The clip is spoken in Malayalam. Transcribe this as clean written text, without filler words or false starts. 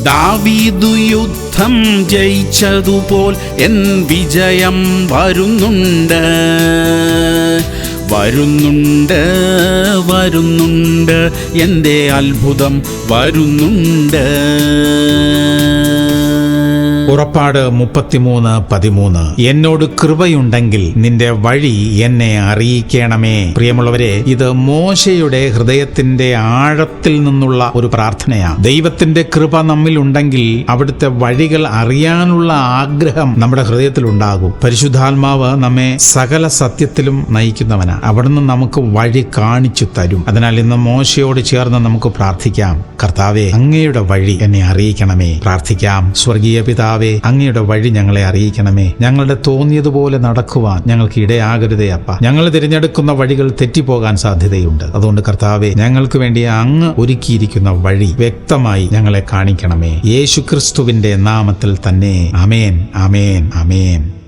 ദാവീദു യുദ്ധം ജയിച്ചതുപോൽ എൻ വിജയം വരുന്നുണ്ട്, വരുന്നുണ്ട്, വരുന്നുണ്ട്, എൻ്റെ അത്ഭുതം വരുന്നുണ്ട്. പുറപ്പാട് 33:13. എന്നോട് കൃപയുണ്ടെങ്കിൽ നിന്റെ വഴി എന്നെ അറിയിക്കണമേ. പ്രിയമുള്ളവരെ, ഇത് മോശയുടെ ഹൃദയത്തിന്റെ ആഴത്തിൽ നിന്നുള്ള ഒരു പ്രാർത്ഥനയാണ്. ദൈവത്തിന്റെ കൃപ നമ്മിൽ ഉണ്ടെങ്കിൽ അവിടുത്തെ വഴികൾ അറിയാനുള്ള ആഗ്രഹം നമ്മുടെ ഹൃദയത്തിൽ ഉണ്ടാകും. പരിശുദ്ധാത്മാവ് നമ്മെ സകല സത്യത്തിലും നയിക്കുന്നവനാണ്. അവിടുന്ന് നമുക്ക് വഴി കാണിച്ചു തരും. അതിനാൽ ഇന്ന് മോശയോട് ചേർന്ന് നമുക്ക് പ്രാർത്ഥിക്കാം. കർത്താവേ, അങ്ങയുടെ വഴി എന്നെ അറിയിക്കണമേ. പ്രാർത്ഥിക്കാം. സ്വർഗീയ പിതാവേ, അങ്ങയുടെ വഴി ഞങ്ങളെ അറിയിക്കണമേ. ഞങ്ങളുടെ തോന്നിയതുപോലെ നടക്കുവാൻ ഞങ്ങൾക്ക് ഇടയാകരുതേ അപ്പ. ഞങ്ങൾ തിരഞ്ഞെടുക്കുന്ന വഴികൾ തെറ്റിപ്പോകാൻ സാധ്യതയുണ്ട്. അതുകൊണ്ട് കർത്താവേ, ഞങ്ങൾക്ക് വേണ്ടി അങ്ങ് ഒരുക്കിയിരിക്കുന്ന വഴി വ്യക്തമായി ഞങ്ങളെ കാണിക്കണമേ. യേശുക്രിസ്തുവിന്റെ നാമത്തിൽ തന്നെ. ആമേൻ, ആമേൻ, ആമേൻ.